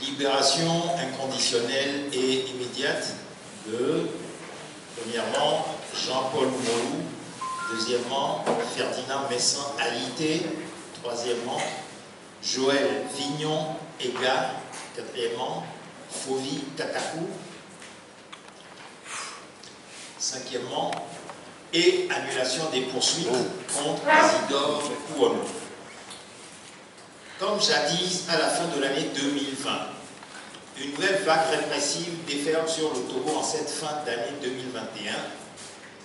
Libération inconditionnelle et immédiate de, premièrement, Jean-Paul Molou, deuxièmement, Ferdinand Messan Haïté, troisièmement, Joël Vignon Ega, quatrièmement, Fovi Katakou, cinquièmement, et annulation des poursuites contre Isidore Kouono. Comme jadis à la fin de l'année 2020, une nouvelle vague répressive déferle sur le Togo en cette fin d'année 2021,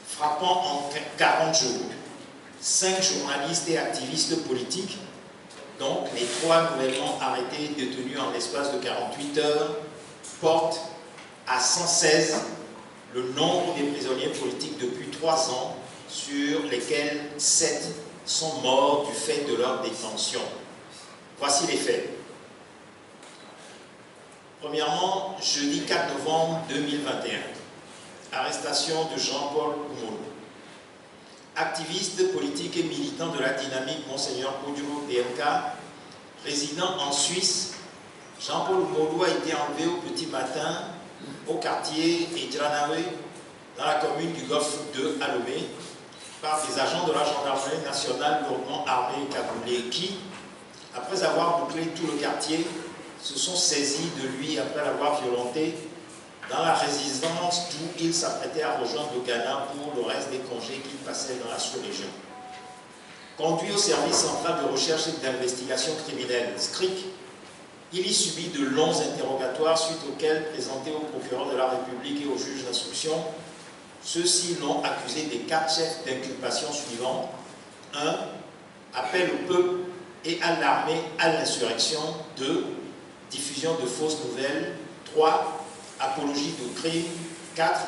frappant en 40 jours 5 journalistes et activistes politiques, donc les 3 nouvellement arrêtés détenus en l'espace de 48 heures, portent à 116 le nombre des prisonniers politiques depuis 3 ans, sur lesquels 7 sont morts du fait de leur détention. Voici les faits. Premièrement, jeudi 4 novembre 2021, arrestation de Jean-Paul Koumono. Activiste politique et militant de la dynamique Monseigneur Kodjo DMK, résident en Suisse, Jean-Paul Koumono a été enlevé au petit matin au quartier Edjanawe, dans la commune du Golfe de Alomé, par des agents de la gendarmerie nationale lourdement armés cagoulés qui, après avoir bouclé tout le quartier, se sont saisis de lui après l'avoir violenté dans la résidence d'où il s'apprêtait à rejoindre le Ghana pour le reste des congés qu'il passait dans la sous-région. Conduit au service central de recherche et d'investigation criminelle, SCRIC, il y subit de longs interrogatoires suite auxquels, présentés au procureur de la République et au juge d'instruction, ceux-ci l'ont accusé des 4 chefs d'inculpation suivants. 1. Appel au peuple et à l'armée à l'insurrection. 2. Diffusion de fausses nouvelles. 3. Apologie de crime. 4.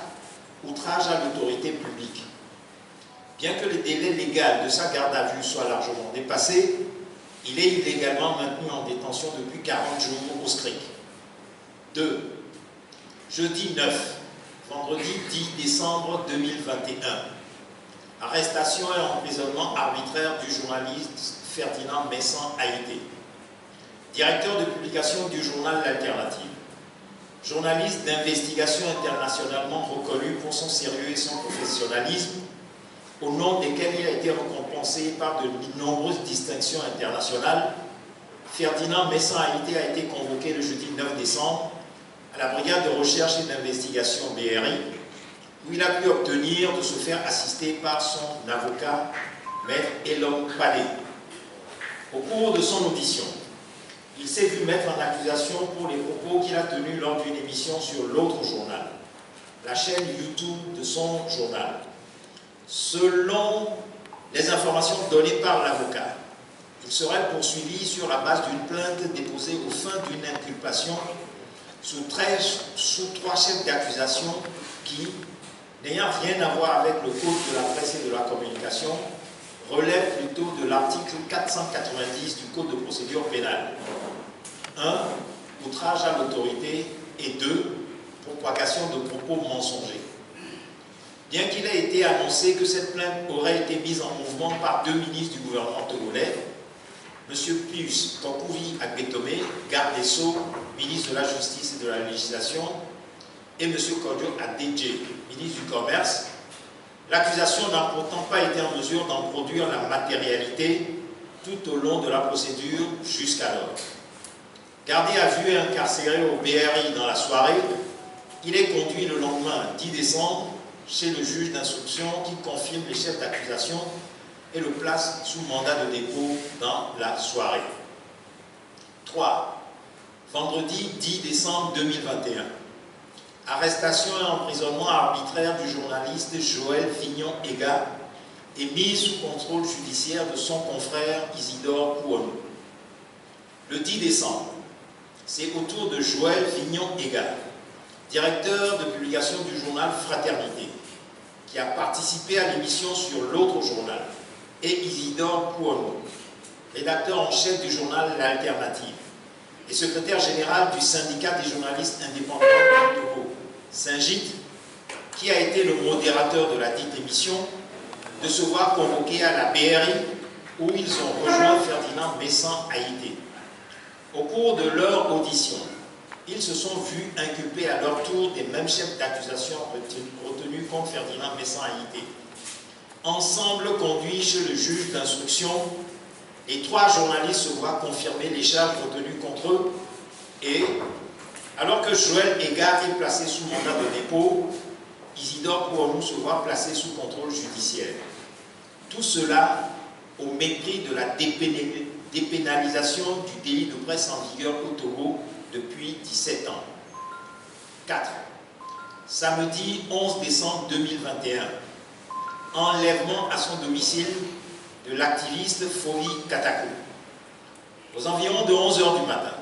Outrage à l'autorité publique. Bien que le délai légal de sa garde à vue soit largement dépassé, il est illégalement maintenu en détention depuis 40 jours au SCRIC. 2. Jeudi 9, vendredi 10 décembre 2021. Arrestation et emprisonnement arbitraire du journaliste Ferdinand Messan Haïté. Directeur de publication du journal L'Alternative. Journaliste d'investigation internationalement reconnu pour son sérieux et son professionnalisme, au nom desquels il a été récompensé par de nombreuses distinctions internationales, Ferdinand Messan Haïté a été convoqué le jeudi 9 décembre à la brigade de recherche et d'investigation BRI, où il a pu obtenir de se faire assister par son avocat, Maître Elom Palais. Au cours de son audition, il s'est vu mettre en accusation pour les propos qu'il a tenus lors d'une émission sur l'autre journal, la chaîne YouTube de son journal. Selon les informations données par l'avocat, il serait poursuivi sur la base d'une plainte déposée au fin d'une inculpation sous 3 chefs d'accusation qui, n'ayant rien à voir avec le code de la presse et de la communication, relèvent plutôt de l'article 490 du Code de procédure pénale. 1. Outrage à l'autorité et 2. Propagation de propos mensongers. Bien qu'il ait été annoncé que cette plainte aurait été mise en mouvement par 2 ministres du gouvernement togolais, M. Pius Tokouvi Agbetome, garde des Sceaux, ministre de la Justice et de la Législation, et M. Kodjo Adedje, ministre du Commerce, l'accusation n'a pourtant pas été en mesure d'en produire la matérialité tout au long de la procédure jusqu'alors. Gardé à vue et incarcéré au BRI dans la soirée, il est conduit le lendemain 10 décembre chez le juge d'instruction qui confirme les chefs d'accusation et le place sous mandat de dépôt dans la soirée. 3. Vendredi 10 décembre 2021. Arrestation et emprisonnement arbitraire du journaliste Joël Vignon Ega et mise sous contrôle judiciaire de son confrère Isidore Kouono. Le 10 décembre, c'est au tour de Joël Vignon Ega, directeur de publication du journal Fraternité, qui a participé à l'émission sur l'autre journal, et Isidore Kouono, rédacteur en chef du journal L'Alternative, et secrétaire général du syndicat des journalistes indépendants du Togo, Saint-Gite, qui a été le modérateur de la dite émission, de se voir convoqué à la BRI où ils ont rejoint Ferdinand Messan Haïté. Au cours de leur audition, ils se sont vus inculper à leur tour des mêmes chefs d'accusation retenus contre Ferdinand Messan Haïté. Ensemble conduits chez le juge d'instruction, les 3 journalistes se voient confirmer les charges retenues contre eux et, alors que Joël Égard est placé sous mandat de dépôt, Isidore Pouonou se voit placé sous contrôle judiciaire. Tout cela au mépris de la dépénalisation du délit de presse en vigueur au Togo depuis 17 ans. 4. Samedi 11 décembre 2021, enlèvement à son domicile de l'activiste Fovi Katakou. Aux environs de 11 h du matin,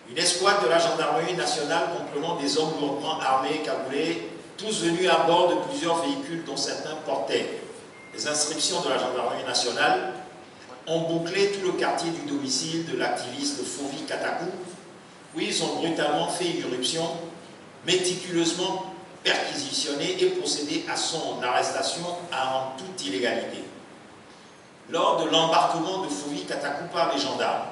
une escouade de la gendarmerie nationale comprenant des hommes lourdement armés cagoulés, tous venus à bord de plusieurs véhicules dont certains portaient les inscriptions de la gendarmerie nationale, ont bouclé tout le quartier du domicile de l'activiste Fovi Katakou, où ils ont brutalement fait irruption, méticuleusement perquisitionné et procédé à son arrestation en toute illégalité. Lors de l'embarquement de Fovi Katakou par les gendarmes,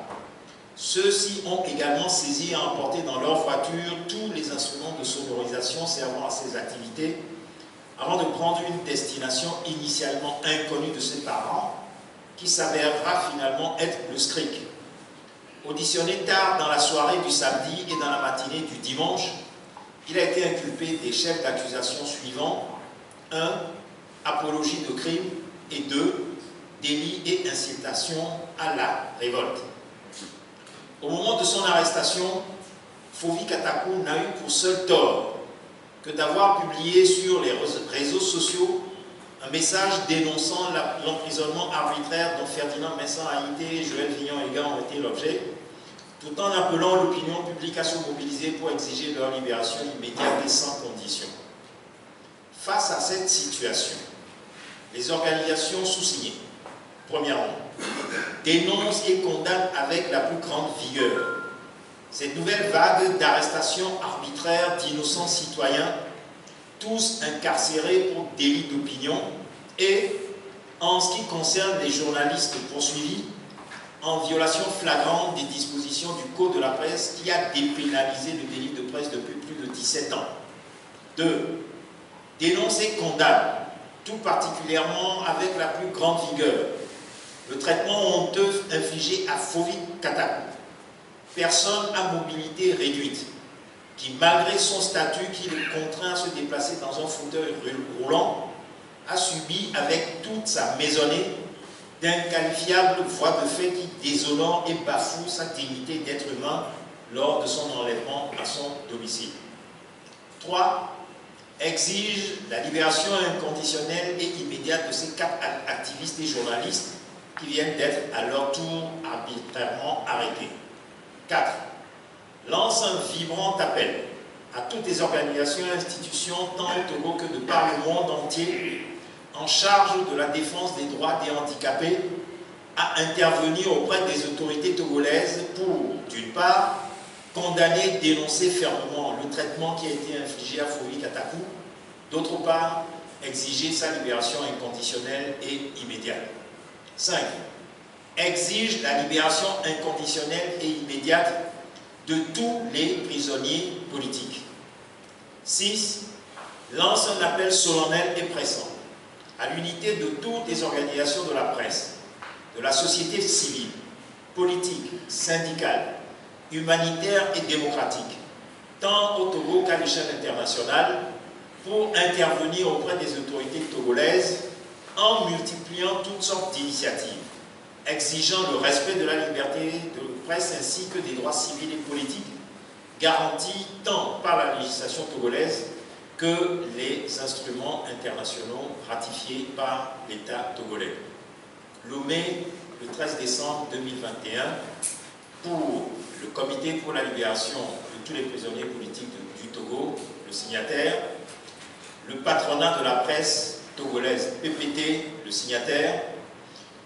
ceux-ci ont également saisi et emporté dans leur voiture tous les instruments de sonorisation servant à ces activités avant de prendre une destination initialement inconnue de ses parents qui s'avérera finalement être le SCRIC. Auditionné tard dans la soirée du samedi et dans la matinée du dimanche, il a été inculpé des chefs d'accusation suivants: 1. Apologie de crime et 2. Délit et incitation à la révolte. Au moment de son arrestation, Fovi Katakou n'a eu pour seul tort que d'avoir publié sur les réseaux sociaux un message dénonçant l'emprisonnement arbitraire dont Ferdinand Messan Haïté et Joël Vignon-Égard ont été l'objet, tout en appelant l'opinion publique à se mobiliser pour exiger leur libération immédiate et sans condition. Face à cette situation, les organisations sous-signées, premièrement, dénoncent et condamnent avec la plus grande vigueur cette nouvelle vague d'arrestations arbitraires d'innocents citoyens, tous incarcérés pour délit d'opinion, et, en ce qui concerne les journalistes poursuivis, en violation flagrante des dispositions du Code de la presse qui a dépénalisé le délit de presse depuis plus de 17 ans. 2. Dénonce et condamne, tout particulièrement avec la plus grande vigueur, le traitement honteux infligé à Fovi Katakou, personne à mobilité réduite, qui malgré son statut qui le contraint à se déplacer dans un fauteuil roulant, a subi avec toute sa maisonnée d'inqualifiables voies de fait qui déshonorent et bafouent sa dignité d'être humain lors de son enlèvement à son domicile. 3. Exige la libération inconditionnelle et immédiate de ces 4 activistes et journalistes qui viennent d'être à leur tour arbitrairement arrêtés. 4. Lance un vibrant appel à toutes les organisations et institutions, tant au Togo que de par le monde entier, en charge de la défense des droits des handicapés, à intervenir auprès des autorités togolaises pour, d'une part, condamner, dénoncer fermement le traitement qui a été infligé à Fovi Katakou, d'autre part, exiger sa libération inconditionnelle et immédiate. 5. Exige la libération inconditionnelle et immédiate de tous les prisonniers politiques. 6. Lance un appel solennel et pressant à l'unité de toutes les organisations de la presse, de la société civile, politique, syndicale, humanitaire et démocratique, tant au Togo qu'à l'échelle internationale, pour intervenir auprès des autorités togolaises en multipliant toutes sortes d'initiatives, exigeant le respect de la liberté de presse ainsi que des droits civils et politiques, garantis tant par la législation togolaise que les instruments internationaux ratifiés par l'État togolais. Lomé, le 13 décembre 2021, pour le Comité pour la libération de tous les prisonniers politiques du Togo, le signataire, le patronat de la presse togolaise PPT, le signataire,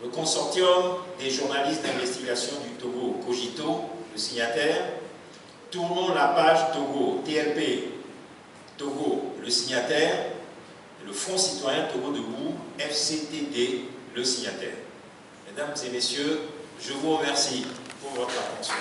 le consortium des journalistes d'investigation du Togo, Cogito, le signataire, Tournons la page Togo, TLP, Togo, le signataire, et le Front citoyen Togo debout, FCTD, le signataire. Mesdames et messieurs, je vous remercie pour votre attention.